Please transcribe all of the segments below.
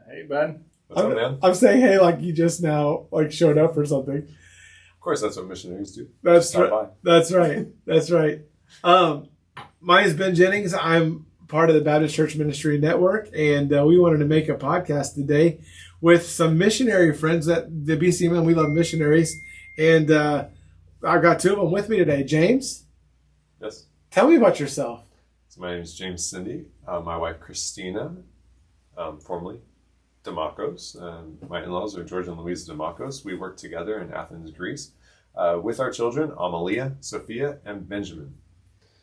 Hey, Ben. What's up, man? I'm saying hey like you just now like showed up or something. Of course, that's what missionaries do. That's right. That's right. That's right. My name is Ben Jennings. I'm part of the Baptist Church Ministry Network, and we wanted to make a podcast today with some missionary friends at the BCMN. We love missionaries, and I've got two of them with me today. James? Yes. Tell me about yourself. So my name is James Sinde. My wife, Christina, formerly Demakos. My in-laws are George and Louisa Demakos. We work together in Athens, Greece, with our children, Amalia, Sophia, and Benjamin.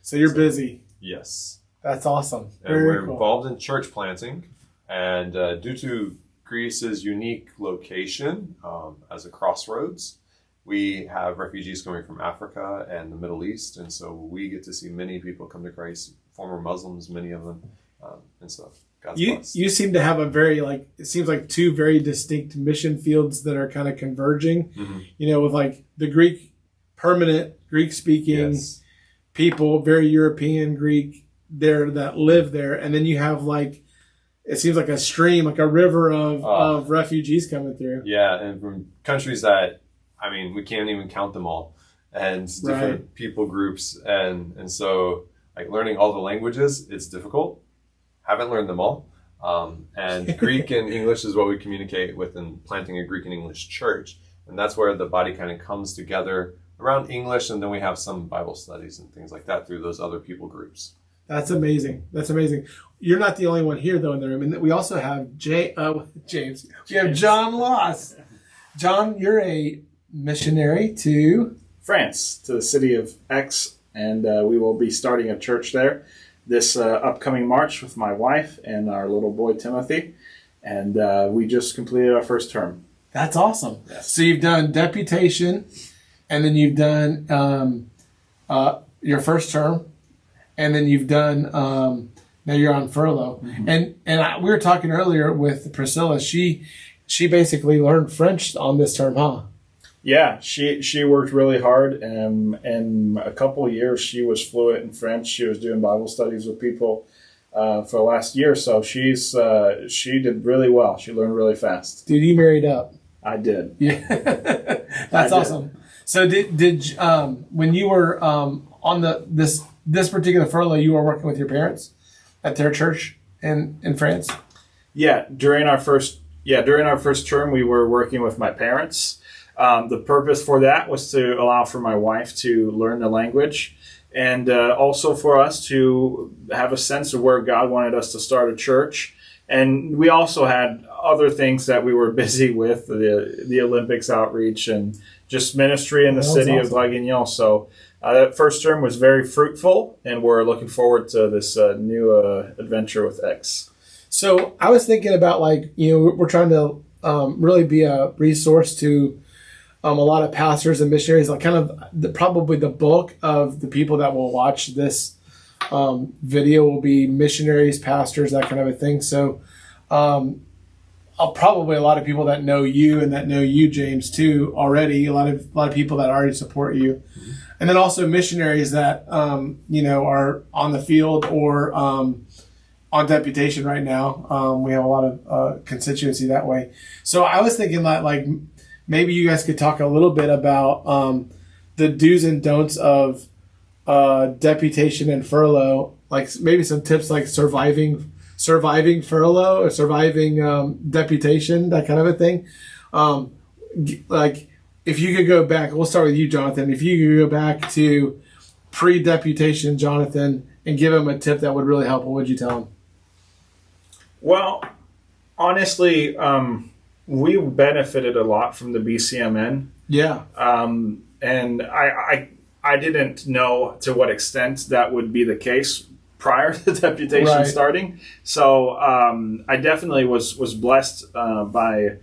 So you're busy. Yes. That's awesome. And Very we're cool. involved in church planting. And due to Greece's unique location as a crossroads, we have refugees coming from Africa and the Middle East. And so we get to see many people come to Christ, former Muslims, many of them, and stuff. You seem to have a very, like, it seems like two very distinct mission fields that are kind of converging, with like the Greek, permanent Greek speaking people, very European Greek there that live there. And then you have like, it seems like a stream, like a river of refugees coming through. Yeah. And from countries that, I mean, we can't even count them all, and different people groups. And so like learning all the languages, it's difficult. Haven't learned them all. And Greek and English is what we communicate with in planting a Greek and English church. And that's where the body kind of comes together around English. And then we have some Bible studies and things like that through those other people groups. That's amazing. That's amazing. You're not the only one here, though, in the room. And we also have James. You have John Laase. John, you're a missionary to France, to the city of Aix, and we will be starting a church there this upcoming March with my wife and our little boy Timothy, and we just completed our first term. That's awesome. Yes. So you've done Deputation, and then you've done your first term, and then you've done now you're on furlough. And we were talking earlier with Priscilla. She basically learned French on this term, huh? Yeah, she worked really hard, and in a couple of years she was fluent in French. She was doing Bible studies with people for the last year, so she did really well. She learned really fast. Dude, you married up. I did. Yeah, that's awesome. So did when you were on this particular furlough, you were working with your parents at their church in France? Yeah, during our first term, we were working with my parents. The purpose for that was to allow for my wife to learn the language, and also for us to have a sense of where God wanted us to start a church. And we also had other things that we were busy with, the Olympics outreach and just ministry in the city of Draguignan. So that first term was very fruitful, and we're looking forward to this new adventure with X. So I was thinking about, like, we're trying to really be a resource to a lot of pastors and missionaries, like kind of probably the bulk of the people that will watch this video will be missionaries, pastors, that kind of a thing. So probably a lot of people that know you and that know you, James, too, already. A lot of people that already support you. And then also missionaries that, are on the field or on deputation right now. We have a lot of constituency that way. So I was thinking that, like, maybe you guys could talk a little bit about the do's and don'ts of deputation and furlough, like maybe some tips like surviving furlough or surviving deputation, that kind of a thing. Like if you could go back, we'll start with you, Jonathan. If you could go back to pre-deputation, Jonathan, and give him a tip that would really help, what would you tell him? Well, honestly, we benefited a lot from the BCMN. Yeah. And I didn't know to what extent that would be the case prior to deputation starting. So I definitely was blessed by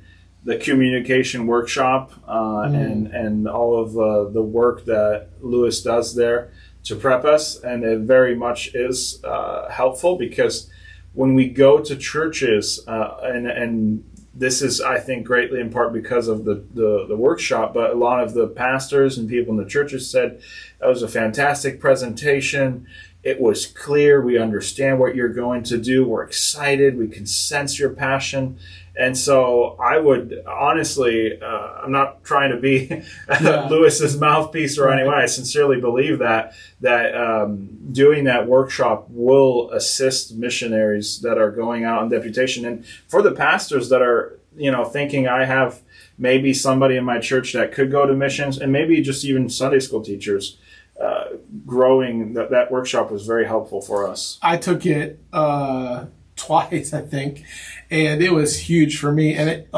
the communication workshop and all of the work that Lewis does there to prep us. And it very much is helpful, because when we go to churches, and this is, I think, greatly in part because of the workshop, but a lot of the pastors and people in the churches said that was a fantastic presentation. it was clear. We understand what you're going to do. We're excited. We can sense your passion. And so I would honestly, I'm not trying to be Lewis's mouthpiece or anyway. I sincerely believe that doing that workshop will assist missionaries that are going out on deputation. And for the pastors that are, thinking I have maybe somebody in my church that could go to missions, and maybe just even Sunday school teachers, growing that workshop was very helpful for us. I took it twice, I think, and it was huge for me. And it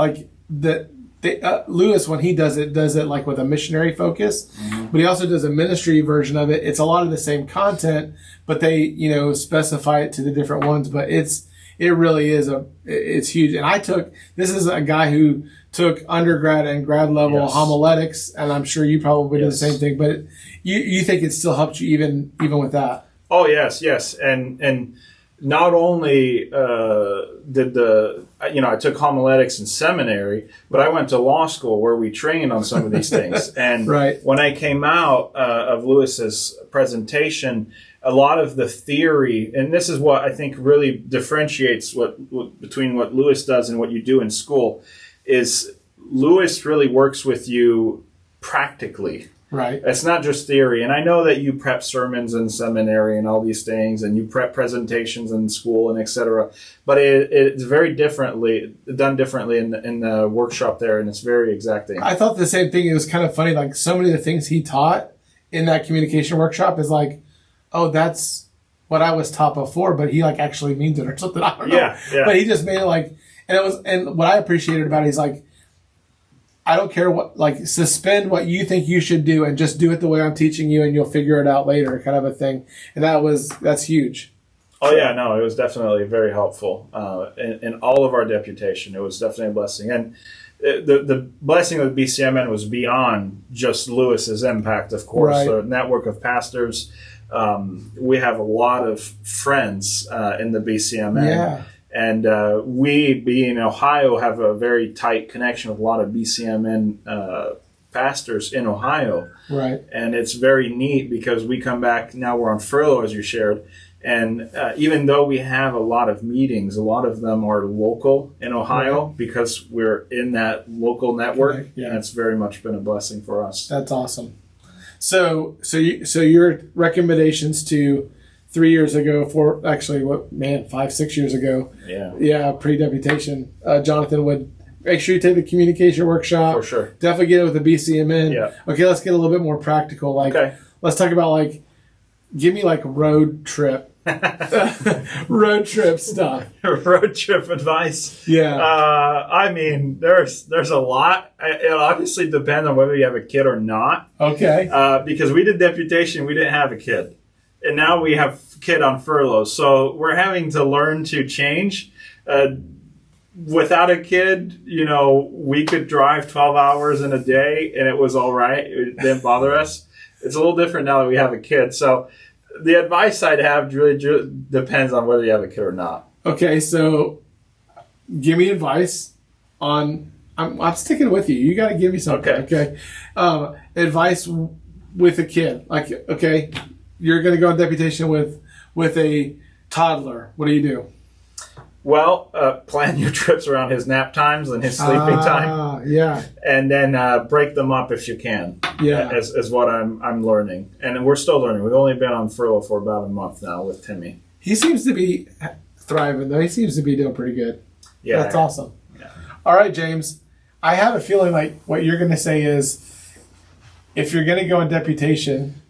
Lewis, when he does it like with a missionary focus, but he also does a ministry version of it. It's a lot of the same content, but they specify it to the different ones. But it really is it's huge. And this is a guy who took undergrad and grad level homiletics, and I'm sure you probably did the same thing. But you think it still helped you even with that? Oh yes, and not only did I took homiletics in seminary, but I went to law school where we trained on some of these things. And when I came out of Lewis's presentation, a lot of the theory, and this is what I think really differentiates between what Lewis does and what you do in school, is Lewis really works with you practically. Right. It's not just theory. And I know that you prep sermons in seminary and all these things, and you prep presentations in school and et cetera. But it's very done differently in the workshop there, and it's very exacting. I thought the same thing. It was kind of funny. Like, so many of the things he taught in that communication workshop is like, oh, that's what I was taught before, but he like actually means it or something. I don't know. Yeah. But he just made it like, and what I appreciated about it is like, I don't care suspend what you think you should do and just do it the way I'm teaching you, and you'll figure it out later, kind of a thing. And that's huge. Oh yeah, no, it was definitely very helpful in all of our deputation. It was definitely a blessing, and the blessing of BCMN was beyond just Lewis's impact. Of course, a network of pastors. We have a lot of friends in the BCMN. Yeah. And we, being in Ohio, have a very tight connection with a lot of BCMN pastors in Ohio. Right. And it's very neat because we come back, now we're on furlough, as you shared. And even though we have a lot of meetings, a lot of them are local in Ohio because we're in that local network. Yeah. And it's very much been a blessing for us. That's awesome. So your recommendations to 3 years ago, 5, 6 years ago. Yeah, pre-deputation. Jonathan would make sure you take the communication workshop. For sure. Definitely get it with the BCMN. Yeah. Okay, let's get a little bit more practical. Let's talk about give me road trip. Road trip stuff. Road trip advice. Yeah. I mean, there's a lot. It obviously depends on whether you have a kid or not. Okay. Because we did deputation, we didn't have a kid. And now we have kid on furlough. So we're having to learn to change. Without a kid, we could drive 12 hours in a day and it was all right. It didn't bother us. It's a little different now that we have a kid. So the advice I'd have really depends on whether you have a kid or not. Okay, so give me advice on... I'm sticking with you. You got to give me something. Okay. Advice with a kid. Okay... You're going to go on deputation with a toddler. What do you do? Well, plan your trips around his nap times and his sleeping time. Yeah. And then break them up if you can. Yeah. Is what I'm learning. And we're still learning. We've only been on furlough for about a month now with Timmy. He seems to be thriving, though. He seems to be doing pretty good. Yeah. That's awesome. Yeah. All right, James. I have a feeling like what you're going to say is if you're going to go on deputation,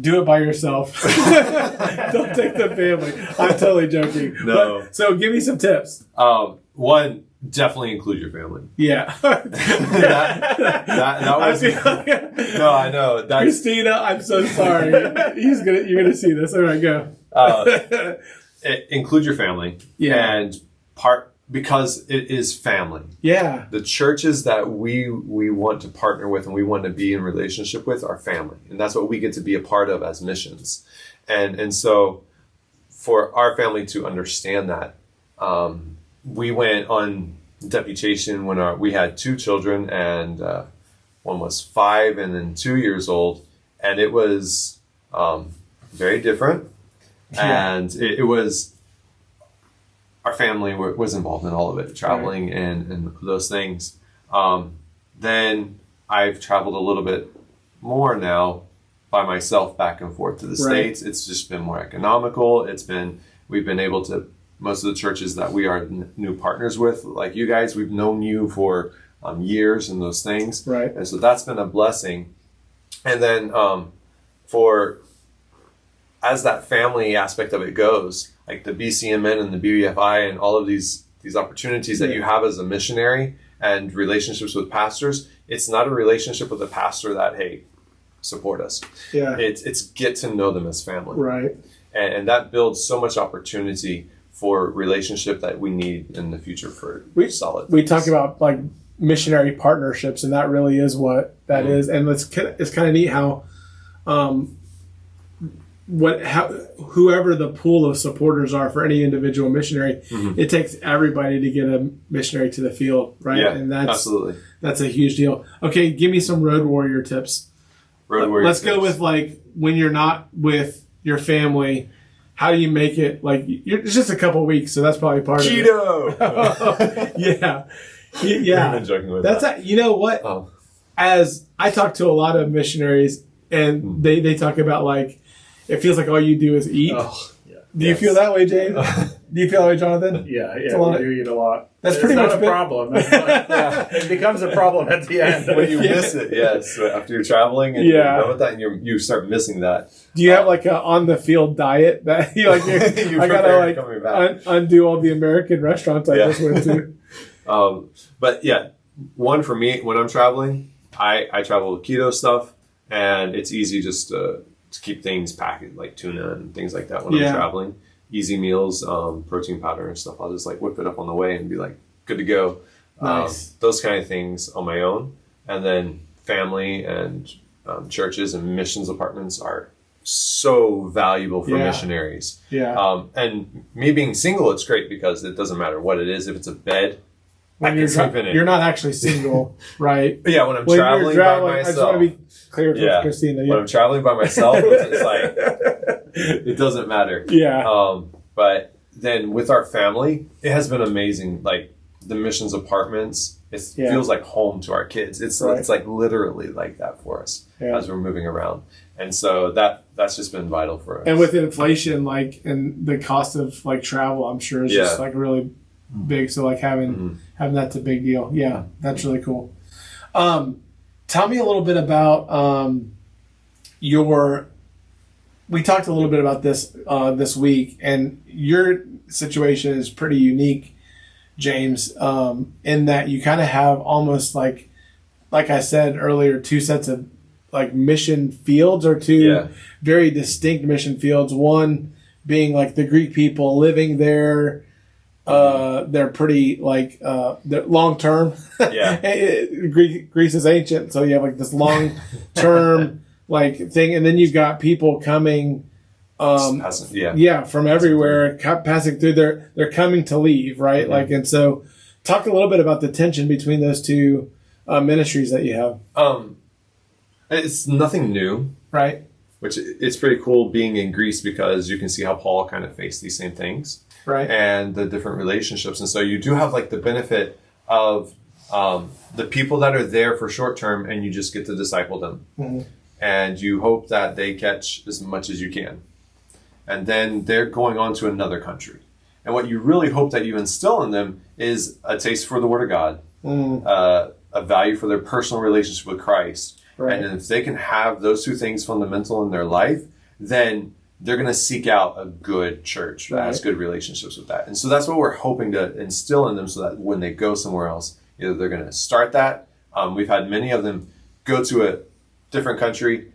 do it by yourself. Don't take the family. I'm totally joking. No. So give me some tips. One, definitely include your family. Yeah. that was. No, I know. Christina, I'm so sorry. You're gonna see this. All right, go. Include your family. Yeah. And because it is family. Yeah. The churches that we want to partner with and we want to be in relationship with are family. And that's what we get to be a part of as missions. And so for our family to understand that, we went on deputation when we had 2 children, and one was 5 and then 2 years old. And it was very different. And it was, our family was involved in all of it, traveling and those things. Then I've traveled a little bit more now by myself back and forth to the States. It's just been more economical. We've been able to, most of the churches that we are new partners with, like you guys, we've known you for years and those things. Right. And so that's been a blessing. And then as that family aspect of it goes, like the BCMN and the BBFI and all of these opportunities that you have as a missionary and relationships with pastors, it's not a relationship with a pastor that, hey, support us. Yeah. It's get to know them as family. Right. And that builds so much opportunity for relationship that we need in the future for solid. We talk about like missionary partnerships, and that really is what that is. And it's kind of neat how whoever the pool of supporters are for any individual missionary, it takes everybody to get a missionary to the field, right? Yeah, and absolutely. That's a huge deal. Okay, give me some road warrior tips. Let's go with like when you're not with your family. How do you make it? Like it's just a couple weeks, so that's probably part of it. Cheeto. Yeah. I've been joking with that. You know what? Oh. As I talk to a lot of missionaries, and they talk about like it feels like all you do is eat. Oh, yeah. Do you feel that way, James? Do you feel that way, Jonathan? Yeah, we do eat a lot. That's pretty much a problem. It becomes a problem at the end when you miss it. Yes, after you're traveling and you're done with that, and you start missing that. Do you have like a on the field diet that you like? I gotta like undo all the American restaurants I just went to. But yeah, one for me when I'm traveling, I travel with keto stuff, and it's easy just to keep things packed like tuna and things like that when I'm traveling. Easy meals, protein powder and stuff. I'll just like whip it up on the way and be like good to go. Nice. Those kind of things on my own, and then family and churches and missions apartments are so valuable for missionaries. Yeah. And me being single, it's great because it doesn't matter what it is. If it's a bed, when you're not actually single, right? Yeah, when I'm traveling by myself. I just want to be clear with Christina. When I'm traveling by myself, it's like it doesn't matter. Yeah. But then with our family, it has been amazing. Like the missions apartments, it feels like home to our kids. It's like literally like that for us as we're moving around. And so that's just been vital for us. And with inflation, like, and the cost of like travel, I'm sure is just like really big. So like having that's a big deal. Yeah, that's really cool. Tell me a little bit about we talked a little bit about this this week, and your situation is pretty unique, James, in that you kind of have almost like I said earlier, two sets of like mission fields, or two very distinct mission fields. One being like the Greek people living there. They're pretty like they're long term. Greece is ancient, so you have like this long term like thing, and then you've got people coming from everywhere, passing through. They're coming to leave, right? Mm-hmm. Like, and so talk a little bit about the tension between those two ministries that you have. It's nothing new, right? Which it's pretty cool being in Greece because you can see how Paul kind of faced these same things. Right. And the different relationships. And so you do have like the benefit of the people that are there for short term, and you just get to disciple them. Mm-hmm. And you hope that they catch as much as you can. And then they're going on to another country. And what you really hope that you instill in them is a taste for the Word of God, a value for their personal relationship with Christ. Right. And if they can have those two things fundamental in their life, then they're going to seek out a good church that has good relationships with that. And so that's what we're hoping to instill in them, so that when they go somewhere else, either they're going to start that. We've had many of them go to a different country,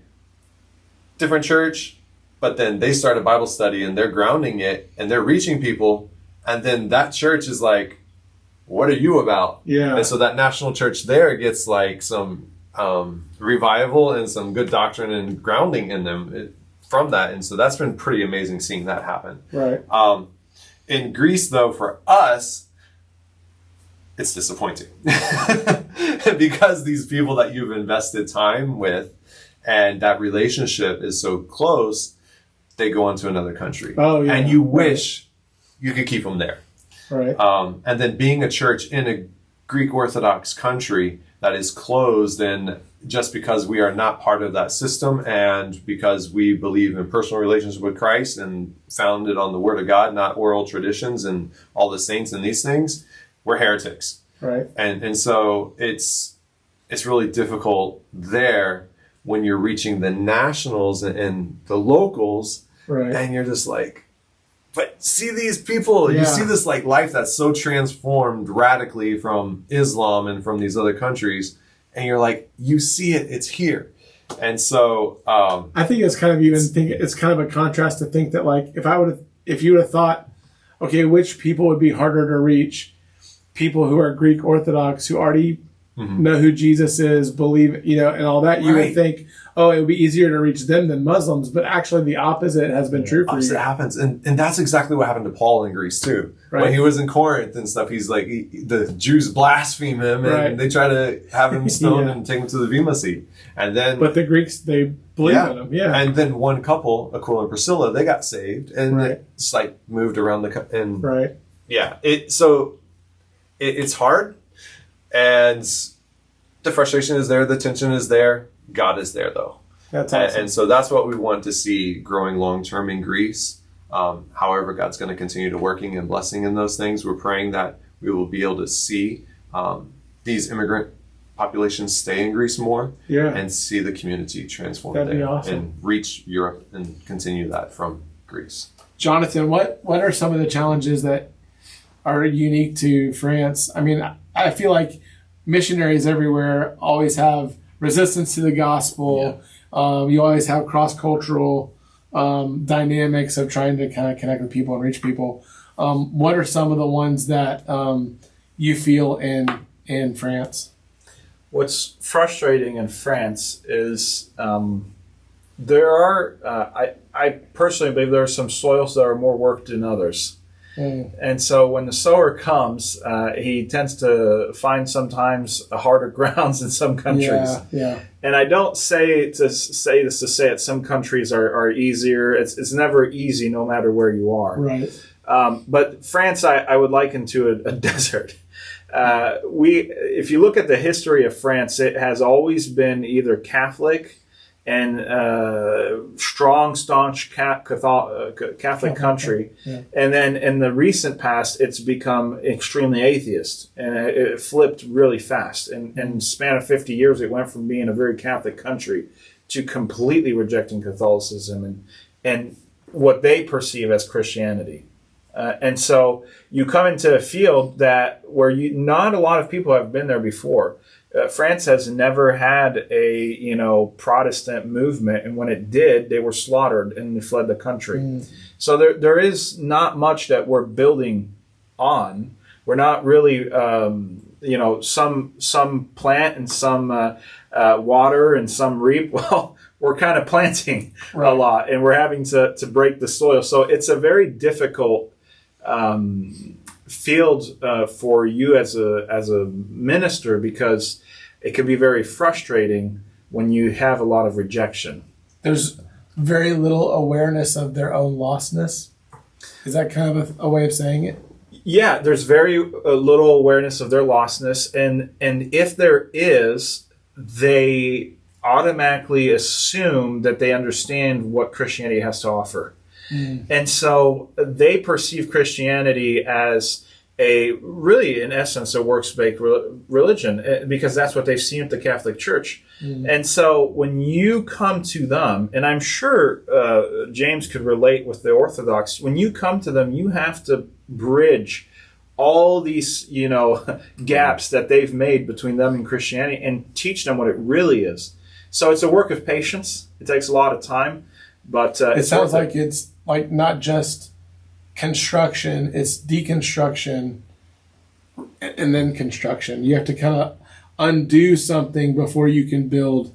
different church, but then they start a Bible study and they're grounding it and they're reaching people. And then that church is like, what are you about? Yeah. And so that national church there gets like some revival and some good doctrine and grounding in them from that. And so that's been pretty amazing seeing that happen. Right. In Greece, though, for us, it's disappointing because these people that you've invested time with and that relationship is so close, they go on to another country. Oh, yeah. And you wish you could keep them there. Right. And then being a church in a Greek Orthodox country that is closed, and just because we are not part of that system and because we believe in personal relationship with Christ and founded on the Word of God, not oral traditions and all the saints and these things, we're heretics. Right. And so it's really difficult there when you're reaching the nationals and the locals, right. And you're just like, but see these people, you see this like life that's so transformed radically from Islam and from these other countries, and you're like, you see it, it's here. And so I think it's kind of it's kind of a contrast to think that like if you would have thought, okay, which people would be harder to reach? People who are Greek Orthodox who already know who Jesus is, believe, and all that, you would think, oh, it would be easier to reach them than Muslims. But actually the opposite has been true for you. Opposite happens. And that's exactly what happened to Paul in Greece too. Right. When he was in Corinth and stuff, he's like, the Jews blaspheme him and they try to have him stoned and take him to the Bema seat. And then, but the Greeks, they believe in him. Yeah. And then one couple, Aquila and Priscilla, they got saved and it's like moved around and yeah. It's hard, and the frustration is there, the tension is there. God is there, though. That's awesome. And so that's what we want to see growing long-term in Greece. However, God's going to continue to working and blessing in those things. We're praying that we will be able to see these immigrant populations stay in Greece more and see the community transform That'd there be awesome. and reach Europe and continue that from Greece. Jonathan, what are some of the challenges that are unique to France? I mean, I feel like missionaries everywhere always have resistance to the gospel. Yeah. You always have cross-cultural dynamics of trying to kind of connect with people and reach people. What are some of the ones that you feel in France? What's frustrating in France is there are, I personally believe there are some soils that are more worked than others. And so when the sower comes, he tends to find sometimes harder grounds in some countries. Yeah. And I don't say that some countries are easier. It's never easy, no matter where you are. Right. But France, I would liken to a desert. If you look at the history of France, it has always been either Catholic and strong, staunch Catholic country. Yeah. And then in the recent past, it's become extremely atheist. And it flipped really fast. And in the span of 50 years, it went from being a very Catholic country to completely rejecting Catholicism and what they perceive as Christianity. And so you come into a field where not a lot of people have been there before. France has never had a Protestant movement, and when it did, they were slaughtered and they fled the country. So there is not much that we're building on. We're not really some plant and some water and some reap. Well, we're kind of planting a lot, and we're having to break the soil. So it's a very difficult field for you as a minister, because it can be very frustrating when you have a lot of rejection. There's very little awareness of their own lostness. Is that kind of a way of saying it? Yeah, there's very little awareness of their lostness, and if there is, they automatically assume that they understand what Christianity has to offer. And so they perceive Christianity as really, in essence, a works-based religion, because that's what they've seen at the Catholic Church. And so when you come to them, and I'm sure James could relate with the Orthodox, when you come to them, you have to bridge all these, gaps that they've made between them and Christianity and teach them what it really is. So it's a work of patience. It takes a lot of time, but it sounds like it's like not just construction, it's deconstruction and then construction. You have to kind of undo something before you can build.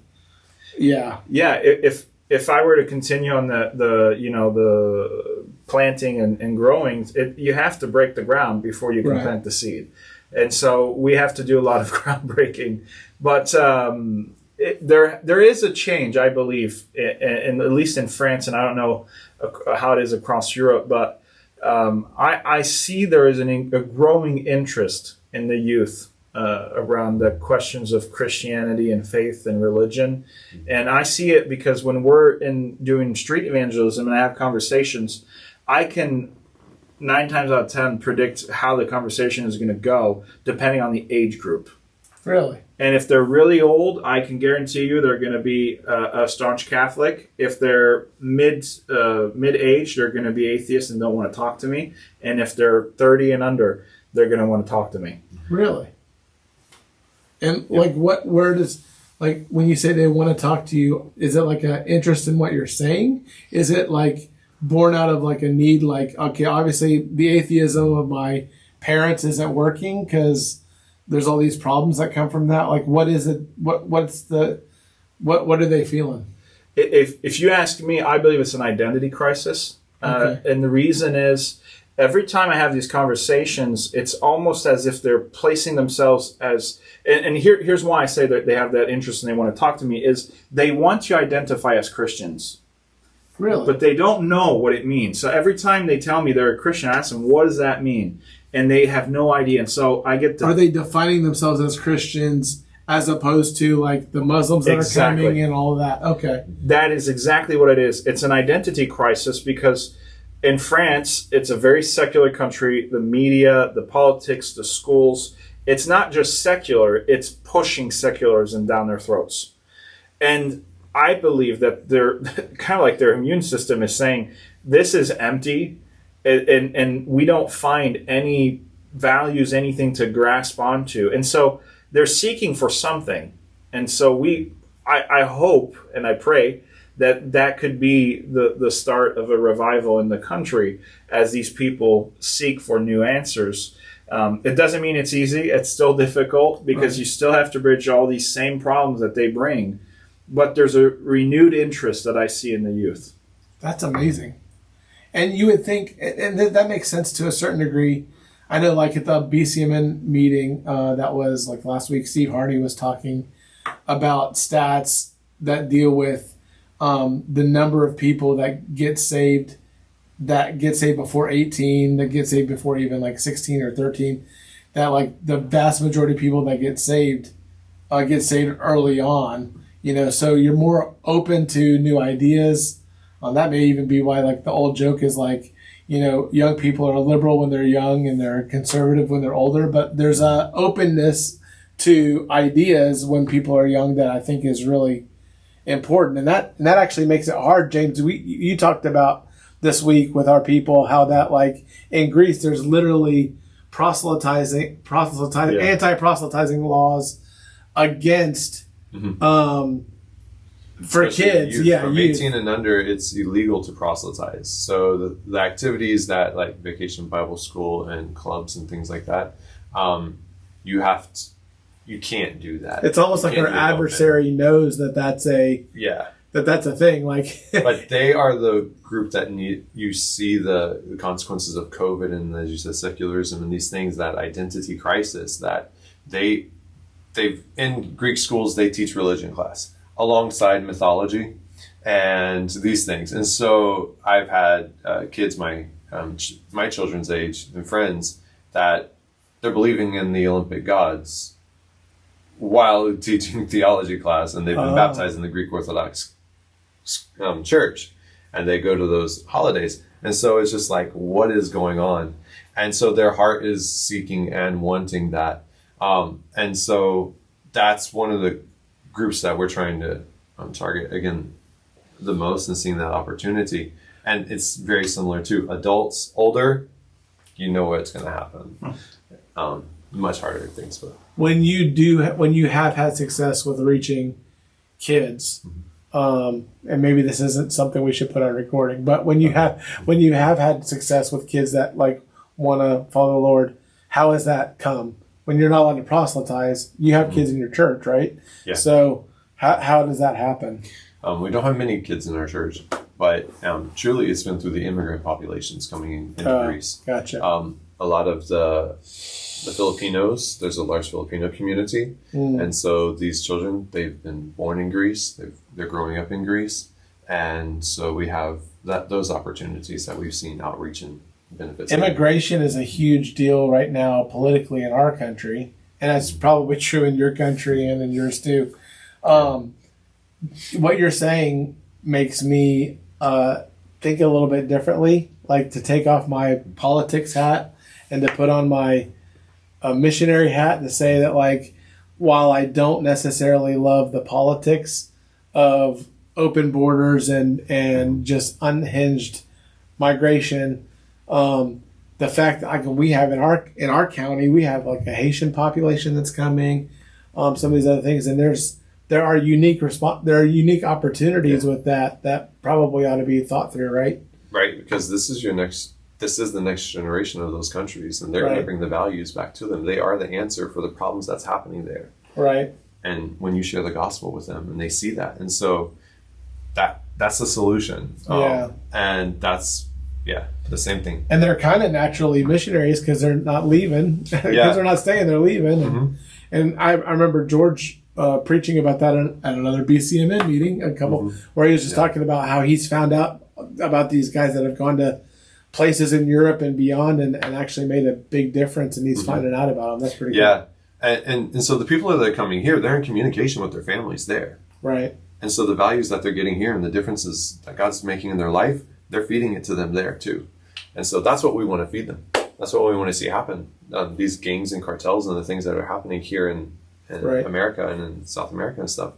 Yeah. If I were to continue on the planting and growing, you have to break the ground before you can plant the seed. And so we have to do a lot of groundbreaking. But there is a change, I believe, in at least in France, and I don't know how it is across Europe, but I see there is a growing interest in the youth around the questions of Christianity and faith and religion. And I see it because when we're doing street evangelism and I have conversations, I can 9 times out of 10 predict how the conversation is going to go depending on the age group. Really? And if they're really old, I can guarantee you they're going to be a staunch Catholic. If they're mid-age, they're going to be atheists and don't want to talk to me. And if they're 30 and under, they're going to want to talk to me. Really? And where does, when you say they want to talk to you, is it like an interest in what you're saying? Is it born out of a need, okay, obviously the atheism of my parents isn't working because there's all these problems that come from that? What is it? What are they feeling? If you ask me, I believe it's an identity crisis. Okay. And the reason is, every time I have these conversations, it's almost as if they're placing themselves as, and here's why I say that they have that interest and they want to talk to me, is they want to identify as Christians. Really? But they don't know what it means. So every time they tell me they're a Christian, I ask them, what does that mean? And they have no idea. And so I get to... Are they defining themselves as Christians as opposed to the Muslims that are coming and all of that? Okay. That is exactly what it is. It's an identity crisis because in France, it's a very secular country. The media, the politics, the schools, it's not just secular, it's pushing secularism down their throats. And I believe that they're kind of like their immune system is saying, this is empty, and we don't find any values, anything to grasp onto. And so they're seeking for something. And so I hope and I pray that could be the start of a revival in the country as these people seek for new answers. It doesn't mean it's easy. It's still difficult because you still have to bridge all these same problems that they bring. But there's a renewed interest that I see in the youth. That's amazing. And you would think, and that makes sense to a certain degree. I know at the BCMN meeting that was last week, Steve Hardy was talking about stats that deal with the number of people that get saved before 18, that get saved before even 16 or 13, that the vast majority of people that get saved early on. So you're more open to new ideas. That may even be why the old joke is young people are liberal when they're young and they're conservative when they're older. But there's a openness to ideas when people are young that I think is really important. And that actually makes it hard, James. You talked about this week with our people how that in Greece there's literally anti-proselytizing laws against for kids, youth. From 18 and under, it's illegal to proselytize. So the activities that Vacation Bible School and clubs and things like that, you can't do that. It's almost like our adversary knows that's a thing. But they are the group that you see the consequences of COVID and, as you said, secularism and these things, that identity crisis that they've in Greek schools they teach religion class alongside mythology and these things. And so I've had kids my children's age and friends that they're believing in the Olympic gods while teaching theology class, and they've been baptized in the Greek Orthodox church, and they go to those holidays. And so it's just what is going on? And so their heart is seeking and wanting that. And so that's one of the groups that we're trying to target again the most, and seeing that opportunity. And it's very similar to adults, older, what's going to happen. Much harder things. But when you have had success with reaching kids, and maybe this isn't something we should put on recording, but when you have had success with kids that want to follow the Lord, how has that come? When you're not allowed to proselytize, you have kids in your church, right? Yeah. So how does that happen? We don't have many kids in our church, but truly it's been through the immigrant populations coming into Greece. Gotcha. A lot of the the Filipinos, there's a large Filipino community. And so these children, they've been born in Greece, they're growing up in Greece. And so we have those opportunities that we've seen outreach and benefits. Immigration is a huge deal right now politically in our country. And that's probably true in your country and in yours too. What you're saying makes me think a little bit differently, like to take off my politics hat and to put on my missionary hat, to say that, like, while I don't necessarily love the politics of open borders and just unhinged migration, the fact that we have in our county, we have like a Haitian population that's coming, some of these other things, and there are unique opportunities with that probably ought to be thought through, right? Right, because this is the next generation of those countries, and they're going to bring the values back to them. They are the answer for the problems that's happening there. Right. And when you share the gospel with them, and they see that, and so that's the solution. And that's the same thing. And they're kind of naturally missionaries because they're not leaving, because they're not staying, they're leaving. And I remember George preaching about that at another BCMN meeting, where he was just talking about how he's found out about these guys that have gone to places in Europe and beyond and actually made a big difference, and he's finding out about them. That's pretty cool. Yeah. And so the people that are coming here, they're in communication with their families there. Right. And so the values that they're getting here and the differences that God's making in their life, they're feeding it to them there too. And so that's what we want to feed them. That's what we want to see happen. These gangs and cartels and the things that are happening here in America and in South America and stuff.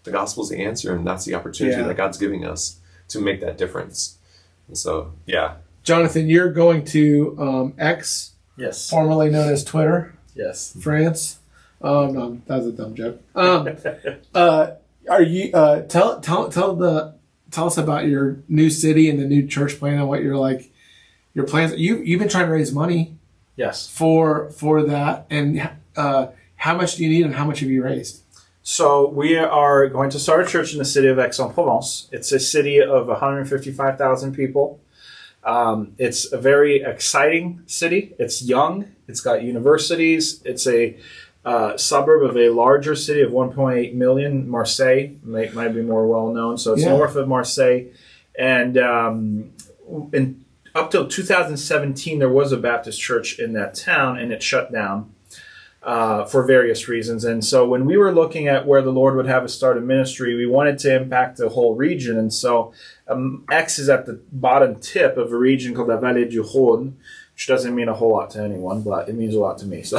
The gospel's the answer, and that's the opportunity that God's giving us to make that difference. And so, Jonathan, you're going to X, formerly known as Twitter, France. No, that was a dumb joke. Are you tell us about your new city and the new church plan and what your plans. You've been trying to raise money, for that, and how much do you need and how much have you raised? So we are going to start a church in the city of Aix-en-Provence. It's a city of 155,000 people. It's a very exciting city. It's young. It's got universities. It's a suburb of a larger city of 1.8 million, Marseille, might be more well known. So it's north of Marseille. And up till 2017, there was a Baptist church in that town, and it shut down for various reasons. And so when we were looking at where the Lord would have us start a ministry, we wanted to impact the whole region. And so X is at the bottom tip of a region called la Vallée du Rhône, which doesn't mean a whole lot to anyone, but it means a lot to me. So,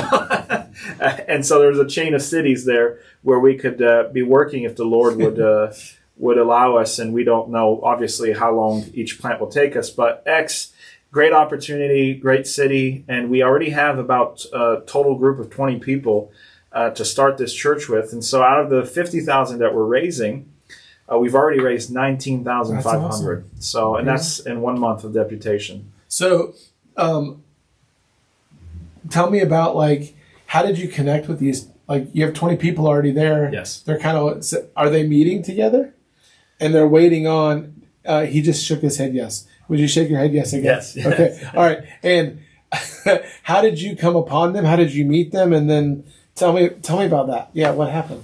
and so there's a chain of cities there where we could be working if the Lord would allow us. And we don't know, obviously, how long each plant will take us. But X, great opportunity, great city, and we already have about a total group of 20 people to start this church with. And so out of the 50,000 that we're raising, we've already raised 19,500. Awesome. So, and that's in 1 month of deputation. So, tell me about, like, how did you connect with these? Like, you have 20 people already there. Yes. They're kind of, are they meeting together? And they're waiting on, he just shook his head yes. Would you shake your head yes again? Yes. Okay. All right. And how did you come upon them? How did you meet them? And then tell me about that. Yeah, what happened?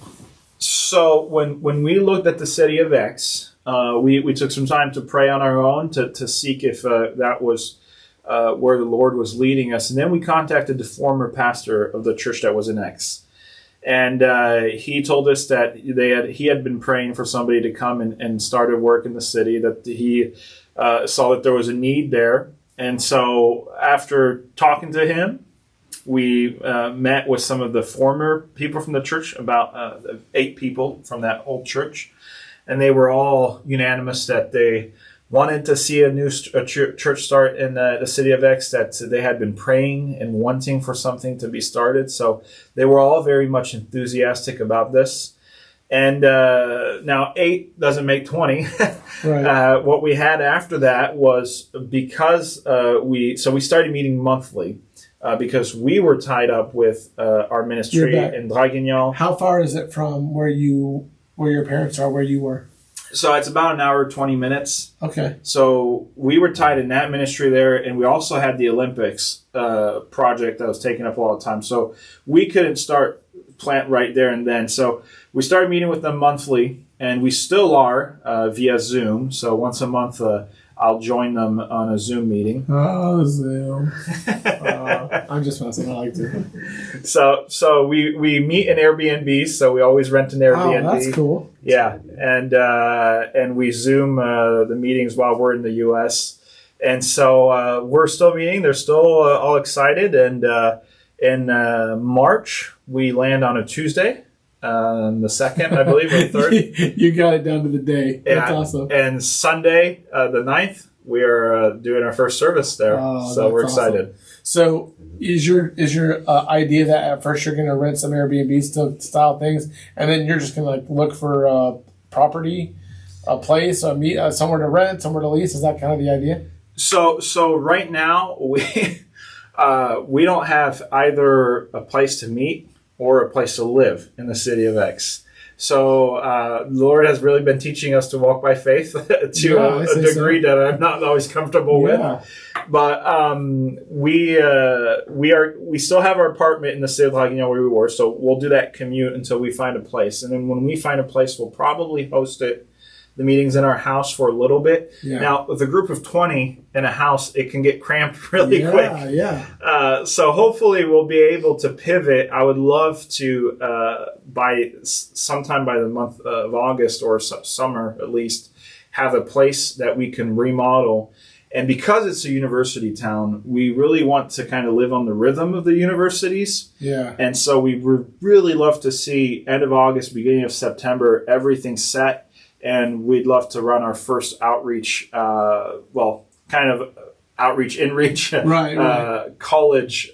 So when we looked at the city of X, we took some time to pray on our own to seek if that was where the Lord was leading us. And then we contacted the former pastor of the church that was in X. And he told us that he had been praying for somebody to come and start a work in the city, that he saw that there was a need there. And so after talking to him, we met with some of the former people from the church, about 8 people from that old church. And they were all unanimous that they wanted to see a new church start in the city of X, that they had been praying and wanting for something to be started. So they were all very much enthusiastic about this. And now 8 doesn't make 20. Right. What we had after that was, because we started meeting monthly because we were tied up with our ministry in Draguignan. How far is it from where your parents are, where you were? So it's about an hour, 20 minutes. Okay. So we were tied in that ministry there, and we also had the Olympics project that was taking up a lot of time. So we couldn't start plant right there and then. So we started meeting with them monthly, and we still are via Zoom. So once a month, I'll join them on a Zoom meeting. Oh, Zoom. I'm just messing. I like to. So we meet in Airbnb. So we always rent an Airbnb. Oh, that's cool. Yeah, and we Zoom the meetings while we're in the U.S. And so we're still meeting. They're still all excited. And in March, we land on a Tuesday. The 2nd, I believe, or the 3rd. You got it down to the day. That's awesome. And Sunday, the 9th, we are doing our first service there. So we're excited. Awesome. So is your idea that at first you're going to rent some Airbnb style things, and then you're just going to like look for a property, a place, somewhere to rent, somewhere to lease? Is that kind of the idea? So right now we don't have either a place to meet or a place to live in the city of X. So the Lord has really been teaching us to walk by faith to a degree that I'm not always comfortable with. But we still have our apartment in the city of Laguna where we were. So we'll do that commute until we find a place. And then when we find a place, we'll probably host the meetings in our house for a little bit. Yeah. Now, with a group of 20 in a house, it can get cramped really quick. So hopefully we'll be able to pivot. I would love to, sometime by the month of August or summer at least, have a place that we can remodel. And because it's a university town, we really want to kind of live on the rhythm of the universities. Yeah. And so we would really love to see end of August, beginning of September, everything set. And we'd love to run our first outreach, in-reach, college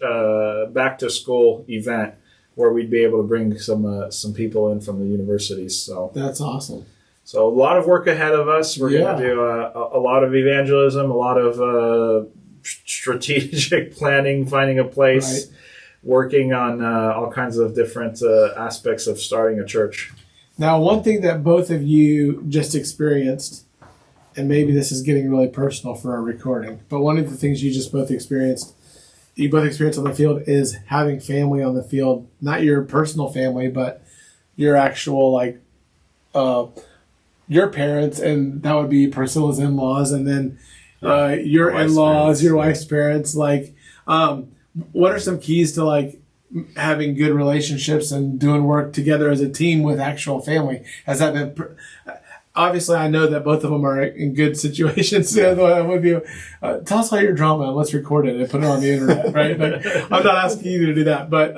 back to school event where we'd be able to bring some people in from the universities. So that's awesome. So a lot of work ahead of us. We're going to do a lot of evangelism, a lot of strategic planning, finding a place, working on all kinds of different aspects of starting a church. Now, one thing that both of you just experienced, and maybe this is getting really personal for our recording, but one of the things you both experienced on the field is having family on the field, not your personal family, but your actual, your parents, and that would be Priscilla's in-laws, and then your in-laws, your wife's parents. What are some keys to, having good relationships and doing work together as a team with actual family? Has that been obviously? I know that both of them are in good situations. Tell us all your drama and let's record it and put it on the internet, right? I'm not asking you to do that, but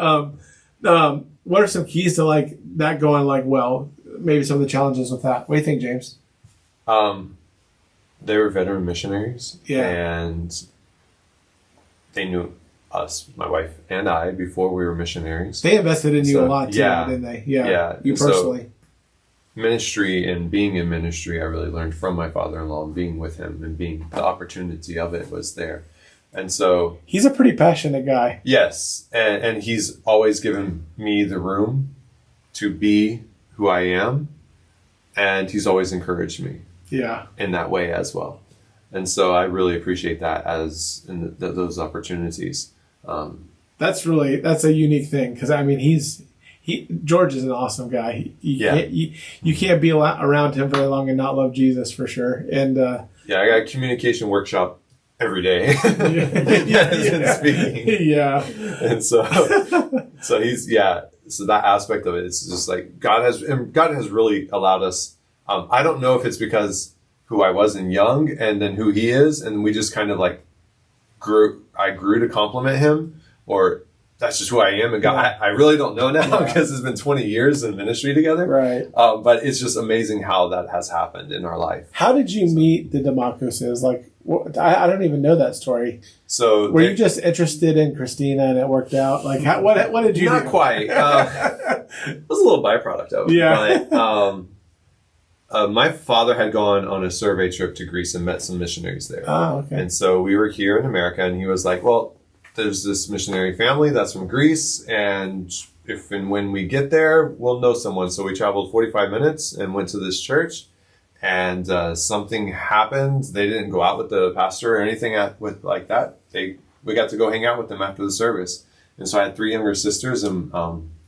what are some keys to that going well? Maybe some of the challenges with that. What do you think, James? They were veteran missionaries, and they knew us, my wife and I, before we were missionaries. They invested in you a lot too, didn't they? Yeah. You personally. So, ministry and being in ministry, I really learned from my father-in-law, and being with him and being the opportunity of it was there. And so he's a pretty passionate guy. Yes. And he's always given me the room to be who I am. And he's always encouraged me in that way as well. And so I really appreciate that those opportunities. That's a unique thing, because George is an awesome guy. You can't be around him very long and not love Jesus for sure. And I got a communication workshop every day. Speaking. And so he's so that aspect of it, it's just God has really allowed us. I don't know if it's because who I was in young and then who he is, and we just kind of grew to compliment him, or that's just who I am. And God, I really don't know now because it's been 20 years in ministry together. Right. But it's just amazing how that has happened in our life. How did you meet the DeMacoses? I don't even know that story. So were you just interested in Christina and it worked out? What did you do? Not quite. It was a little byproduct of it. Yeah. But, my father had gone on a survey trip to Greece and met some missionaries there. Oh, okay. And so we were here in America, and he was like, well, there's this missionary family that's from Greece, and when we get there, we'll know someone. So we traveled 45 minutes and went to this church, and something happened. They didn't go out with the pastor or anything with like that. We got to go hang out with them after the service. And so I had 3 younger sisters, and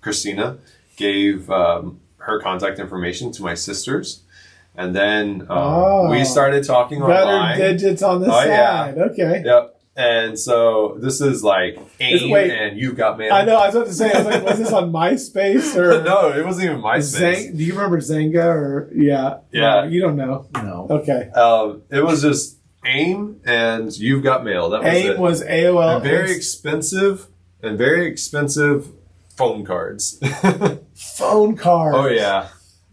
Christina gave her contact information to my sisters. And then we started talking online. Better digits on the side. Yeah. Okay. Yep. And so this is like AIM and You've Got Mail. I know. I was about to say, was this on MySpace or no? It wasn't even MySpace. Do you remember Zynga or yeah? Yeah. No, you don't know. No. Okay. It was just AIM and You've Got Mail. That was AIM it. was AOL. And very expensive phone cards. Phone cards. Oh yeah.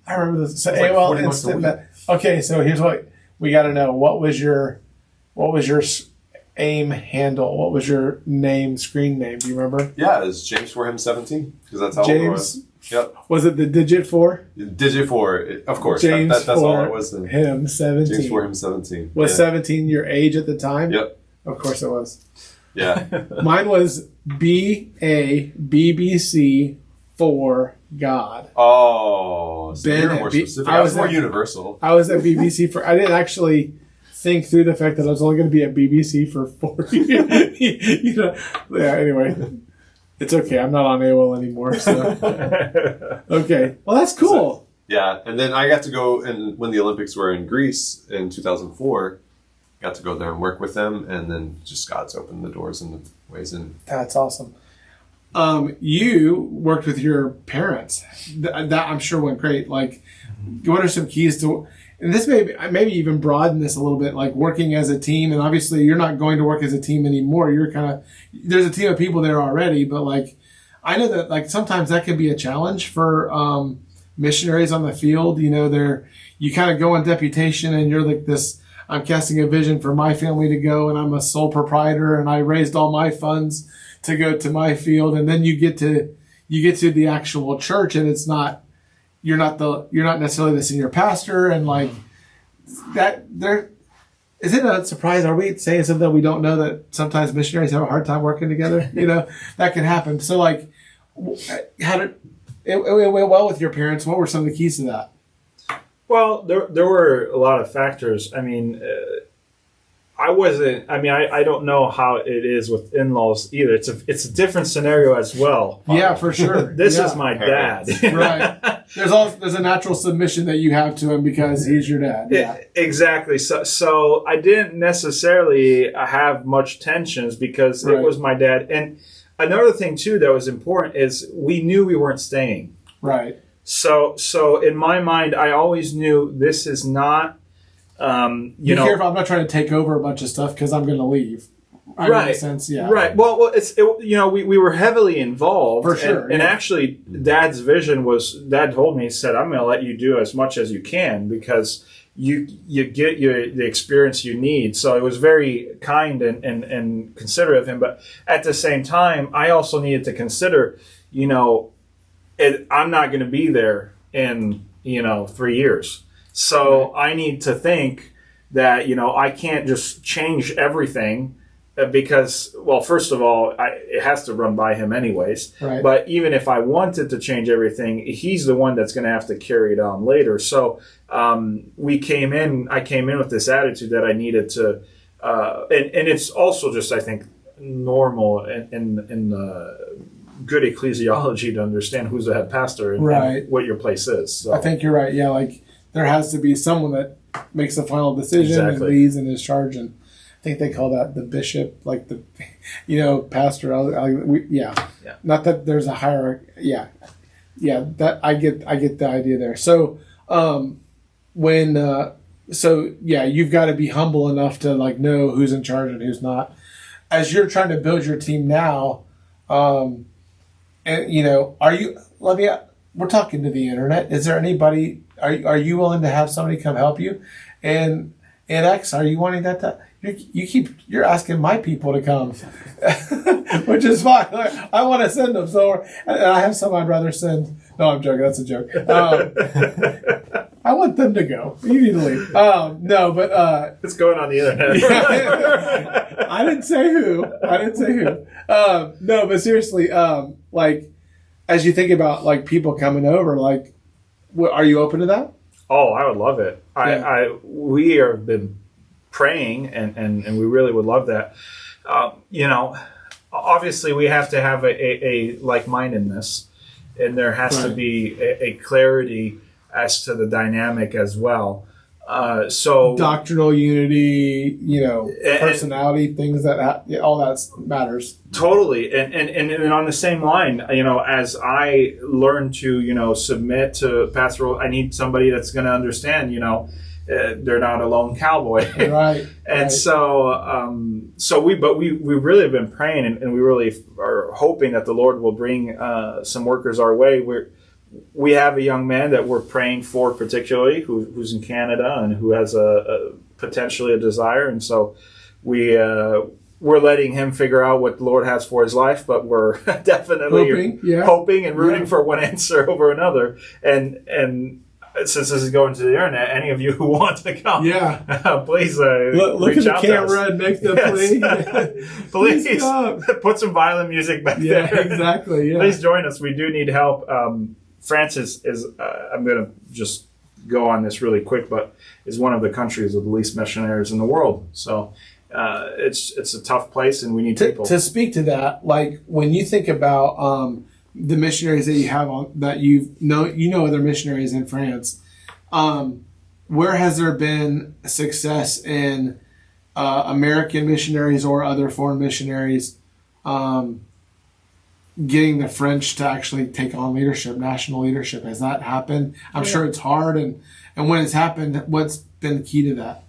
I remember this. So like AOL Instant. Okay, so here's what we got to know. What was your AIM handle? What was your screen name? Do you remember? Yeah, it's James for him 17 because that's how old it was. Yep. Was it the digit 4? Digit 4, of course. James that's all it was. Him 17. James for him 17. Was 17 your age at the time? Yep. Of course it was. Yeah. Mine was BBC for God. Oh, so you're more specific. I was more universal. I was at BBC for. I didn't actually think through the fact that I was only going to be at BBC for 4 years. Yeah. Anyway, it's okay. I'm not on AOL anymore. So. Okay. Well, that's cool. So, yeah, and then I got to go and when the Olympics were in Greece in 2004, got to go there and work with them, and then just God's opened the doors in the ways. And that's awesome. You worked with your parents. That I'm sure went great. Like, what are some keys to? And this maybe even broaden this a little bit, like working as a team. And obviously, you're not going to work as a team anymore. You're there's a team of people there already. But like, I know that like sometimes that can be a challenge for missionaries on the field. You kind of go on deputation, and you're like this. I'm casting a vision for my family to go, and I'm a sole proprietor, and I raised all my funds to go to my field, and then you get to the actual church, and it's not. You're not necessarily the senior pastor, and like that. Is it a surprise? Are we saying something that we don't know, that sometimes missionaries have a hard time working together? That can happen. So like, how did it went well with your parents? What were some of the keys to that? Well, there were a lot of factors. I mean, I don't know how it is with in-laws either. It's a different scenario as well. Yeah, for sure. This is my dad. Right. There's a natural submission that you have to him because he's your dad. Yeah. Exactly. So I didn't necessarily have much tensions because it was my dad. And another thing too that was important is we knew we weren't staying. Right. So in my mind, I always knew this is not. Be careful. I'm not trying to take over a bunch of stuff because I'm going to leave. Right. Sense, yeah. Right. Well, we were heavily involved for sure. And actually, Dad's vision was. Dad told me, he said, "I'm going to let you do as much as you can because you get the experience you need." So it was very kind and considerate of him. But at the same time, I also needed to consider, I'm not going to be there in 3 years. So I need to think that, I can't just change everything because, well, first of all, it has to run by him anyways. Right. But even if I wanted to change everything, he's the one that's going to have to carry it on later. So I came in with this attitude that I needed to, and it's also just, I think, normal in good ecclesiology to understand who's the head pastor and what your place is. So. I think you're right. Yeah, like there has to be someone that makes the final decision and leads and is charged. And I think they call that the bishop, like the, pastor. Not that there's a hierarchy. Yeah. That I get the idea there. So you've got to be humble enough to like know who's in charge and who's not. As you're trying to build your team now, we're talking to the internet. Is there anybody? Are you willing to have somebody come help you? And X, are you wanting that? You're asking my people to come, which is fine. I want to send them. So, and I have some I'd rather send. No, I'm joking. That's a joke. I want them to go. You need to leave. No, but it's going on the internet. Yeah. I didn't say who. No, but seriously, like as you think about like people coming over, like, are you open to that? Oh, I would love it. We have been praying, and we really would love that. Obviously we have to have a like-mindedness, and there has to be a clarity as to the dynamic as well. So doctrinal unity, personality, things all that matters. Totally. And on the same line, as I learn to, submit to pastoral, I need somebody that's going to understand, they're not a lone cowboy. Right. And so we really have been praying, and we really are hoping that the Lord will bring some workers our way. We have a young man that we're praying for, particularly who's in Canada and who has potentially a desire, and so we're letting him figure out what the Lord has for his life, but we're definitely hoping and rooting for one answer over another. And since this is going to the internet, any of you who want to come, please look at the camera and make the plea. Please put some violent music back there. Yeah, exactly. Yeah. Please join us. We do need help. France is I'm going to just go on this really quick, but is one of the countries with the least missionaries in the world. So it's a tough place, and we need people. To speak to that, like when you think about the missionaries that you have that you know other missionaries in France, where has there been success in American missionaries or other foreign missionaries getting the French to actually take on leadership, national leadership? Has that happened? I'm sure it's hard, and when it's happened, what's been the key to that?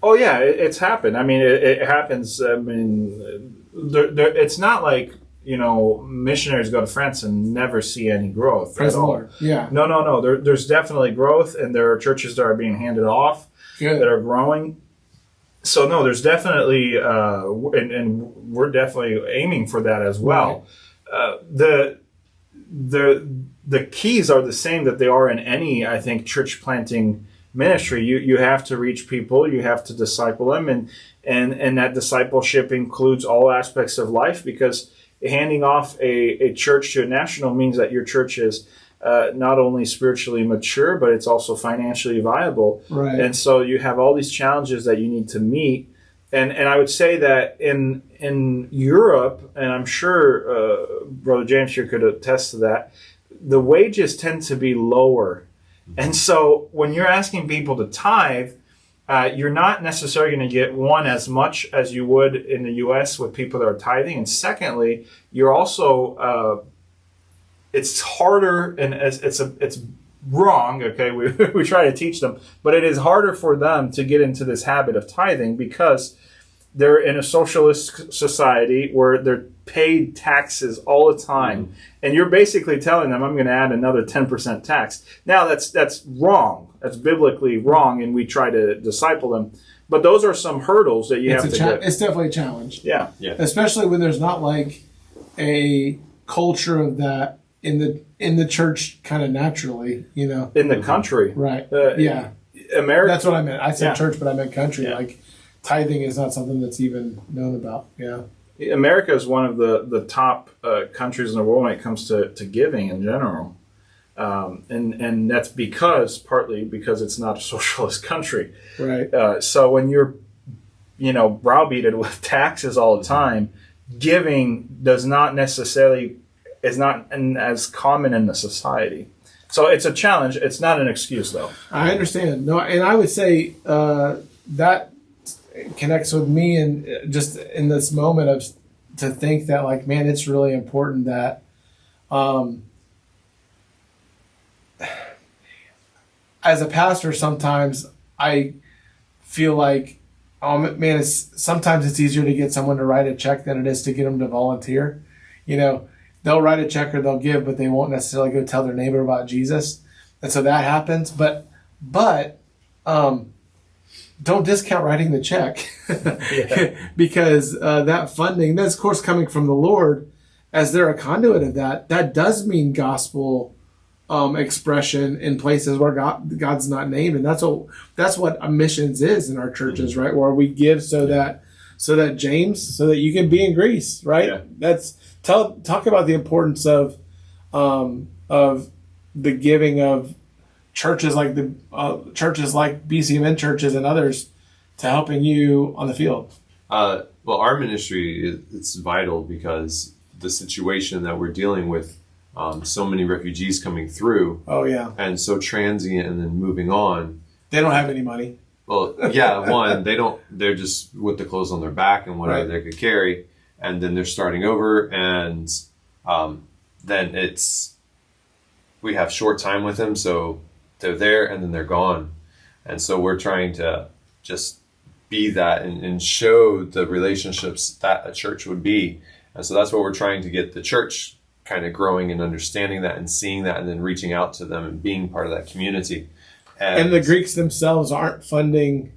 Oh yeah, it's happened. I mean, it happens. I mean, it's not like missionaries go to France and never see any growth. Praise the Lord. Yeah. No. There's definitely growth, and there are churches that are being handed off that are growing. So no, there's definitely, and we're definitely aiming for that as well. Right. The keys are the same that they are in any, I think, church planting ministry. You have to reach people, you have to disciple them, and that discipleship includes all aspects of life, because handing off a church to a national means that your church is not only spiritually mature, but it's also financially viable. Right. And so you have all these challenges that you need to meet. And I would say that in Europe, and I'm sure Brother James here could attest to that, the wages tend to be lower. And so when you're asking people to tithe, you're not necessarily going to get, one, as much as you would in the U.S. with people that are tithing. And secondly, you're also, it's harder, and it's wrong, okay? We try to teach them, but it is harder for them to get into this habit of tithing because they're in a socialist society where they're paid taxes all the time. Mm-hmm. And you're basically telling them, I'm going to add another 10% tax. Now, that's wrong. That's biblically wrong, and we try to disciple them. But those are some hurdles that you have to get. It's definitely a challenge. Yeah. Especially when there's not like a culture of that in the church kind of naturally, In the country. Right. America. That's what I meant. I said church, but I meant country. Yeah. Like tithing is not something that's even known about. Yeah. America is one of the top countries in the world when it comes to giving in general. And that's partly because it's not a socialist country. Right. So when you're, browbeated with taxes all the time, giving is not as common in the society. So it's a challenge. It's not an excuse, though. I understand. No, and I would say that connects with me, and just in this moment of to think that, like, man, it's really important that as a pastor, sometimes I feel like, man, sometimes it's easier to get someone to write a check than it is to get them to volunteer. They'll write a check or they'll give, but they won't necessarily go tell their neighbor about Jesus. And so that happens. But don't discount writing the check because that funding, that's of course coming from the Lord as they're a conduit of that. That does mean gospel expression in places where God's not named. And that's what missions is in our churches, right? Where we give so that James, so that you can be in Greece, right? Yeah. Talk about the importance of the giving of churches like BCMN churches and others to helping you on the field? Well, our ministry, it's vital because the situation that we're dealing with, so many refugees coming through. Oh, yeah. And so transient and then moving on. They don't have any money. Well, yeah, one, they're just with the clothes on their back and whatever they could carry. And then they're starting over. And then we have short time with them. So they're there and then they're gone. And so we're trying to just be that and show the relationships that a church would be. And so that's what we're trying to get the church kind of growing and understanding that and seeing that and then reaching out to them and being part of that community. And the Greeks themselves aren't funding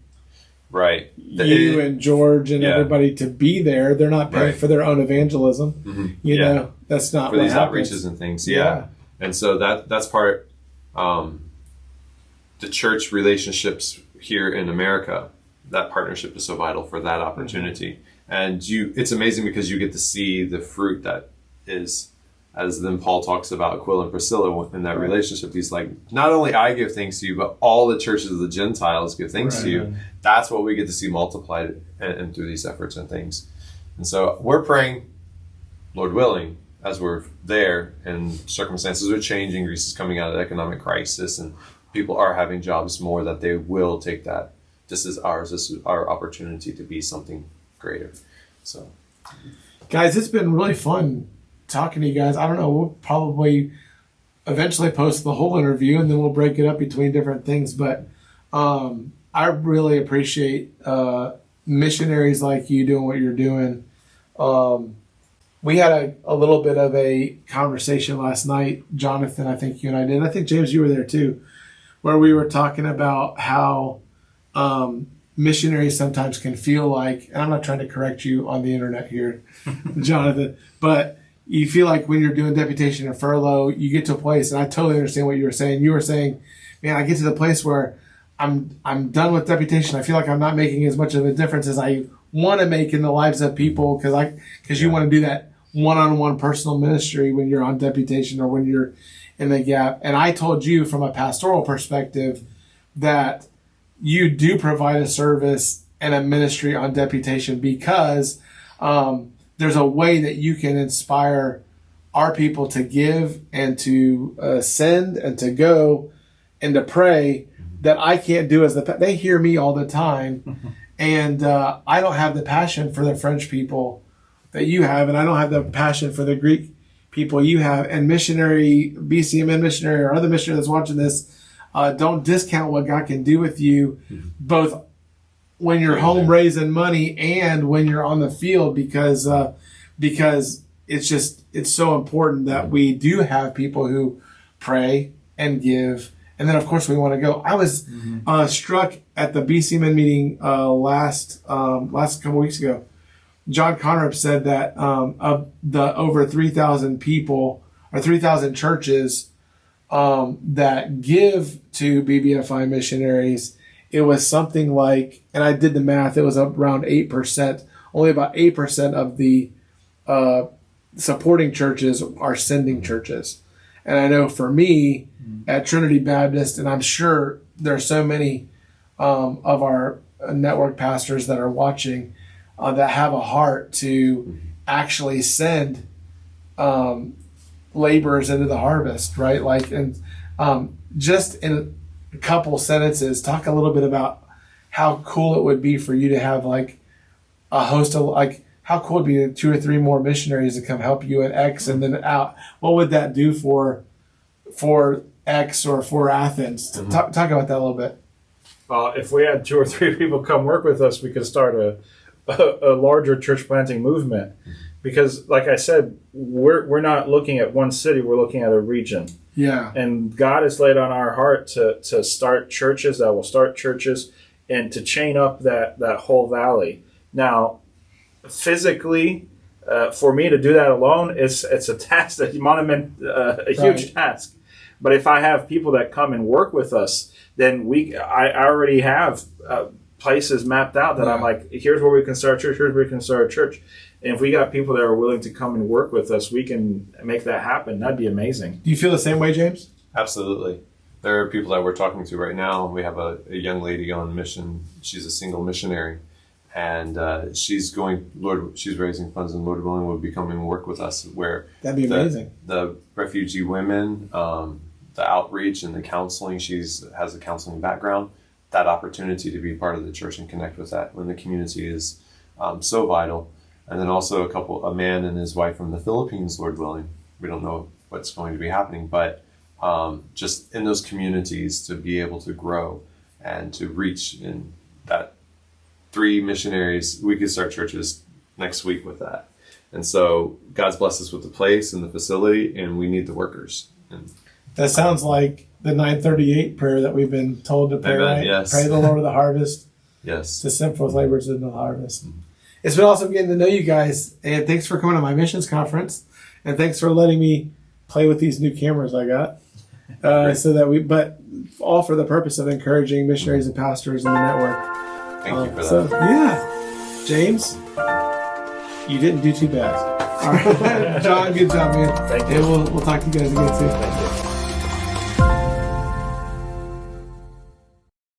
you and George and everybody to be there. They're not paying for their own evagelism. Mm-hmm. You know, that's not for what these happens. Outreaches and things. Yeah. And so that's part, the church relationships here in America, that partnership is so vital for that opportunity. Mm-hmm. And it's amazing because you get to see the fruit that is, as then Paul talks about Aquila and Priscilla in that relationship. He's like, not only I give thanks to you, but all the churches of the Gentiles give thanks to you. That's what we get to see multiplied and through these efforts and things. And so we're praying, Lord willing, as we're there and circumstances are changing. Greece is coming out of the economic crisis and people are having jobs more, that they will take that. This is ours. This is our opportunity to be something greater. So, guys, it's been really fun talking to you guys. I don't know, we'll probably eventually post the whole interview and then we'll break it up between different things. But I really appreciate missionaries like you doing what you're doing. We had a little bit of a conversation last night, Jonathan, I think you and I did. I think, James, you were there too, where we were talking about how missionaries sometimes can feel like, and I'm not trying to correct you on the internet here, Jonathan, but you feel like when you're doing deputation and furlough, you get to a place, and I totally understand what you were saying. You were saying, man, I get to the place where I'm done with deputation. I feel like I'm not making as much of a difference as I want to make in the lives of people because you want to do that one-on-one personal ministry when you're on deputation or when you're in the gap. And I told you from a pastoral perspective that you do provide a service and a ministry on deputation because there's a way that you can inspire our people to give and to send and to go and to pray that I can't do as they hear me all the time. And I don't have the passion for the French people that you have, and I don't have the passion for the Greek people you have. And missionary, BCMN missionary or other missionary that's watching this, don't discount what God can do with you, both when you're home raising money and when you're on the field, because it's so important that we do have people who pray and give. And then, of course, we want to go. I was struck at the BCMN meeting last couple weeks ago. John Conrad said that of the over 3,000 people or 3,000 churches that give to BBFI missionaries, it was something like, and I did the math, it was around 8%. Only about 8% of the supporting churches are sending churches. And I know for me at Trinity Baptist, and I'm sure there are so many of our network pastors that are watching that have a heart to actually send laborers into the harvest, right? Like, and just in a couple sentences, talk a little bit about how cool it would be for you to have like a host of, like, how cool it would be 2 or 3 more missionaries to come help you at X and then out. What would that do for X or for Athens? Talk about that a little bit. If we had 2 or 3 people come work with us, we could start a larger church planting movement. Because, like I said, we're not looking at one city; we're looking at a region. Yeah. And God has laid on our heart to start churches that will start churches and to chain up that whole valley. Now, physically, for me to do that alone, it's a task, a huge task. But if I have people that come and work with us, then I already have places mapped out that I'm like, here's where we can start a church, here's where we can start a church. And if we got people that are willing to come and work with us, we can make that happen. That'd be amazing. Do you feel the same way, James? Absolutely. there are people that we're talking to right now. We have a young lady on mission. She's a single missionary, and she's raising funds, and Lord willing will be coming and work with us. Where that'd be amazing. The refugee women, the outreach and the counseling. Has a counseling background. That opportunity to be part of the church and connect with that when the community is so vital. And then also a man and his wife from the Philippines, Lord willing. We don't know what's going to be happening, but just in those communities to be able to grow and to reach in that 3 missionaries. We could start churches next week with that. And so God's blessed us with the place and the facility, and we need the workers. And that sounds like the 938 prayer that we've been told to pray. Amen, right? yes. Pray the Lord of the harvest. Yes. To send forth laborers into the harvest. Mm-hmm. It's been awesome getting to know you guys, and thanks for coming to my missions conference, and thanks for letting me play with these new cameras I got. But all for the purpose of encouraging missionaries and pastors in the network. Thank you for that. So, yeah. James, you didn't do too bad. All right. John, good job, man. Thank you. And we'll talk to you guys again soon. Thank you.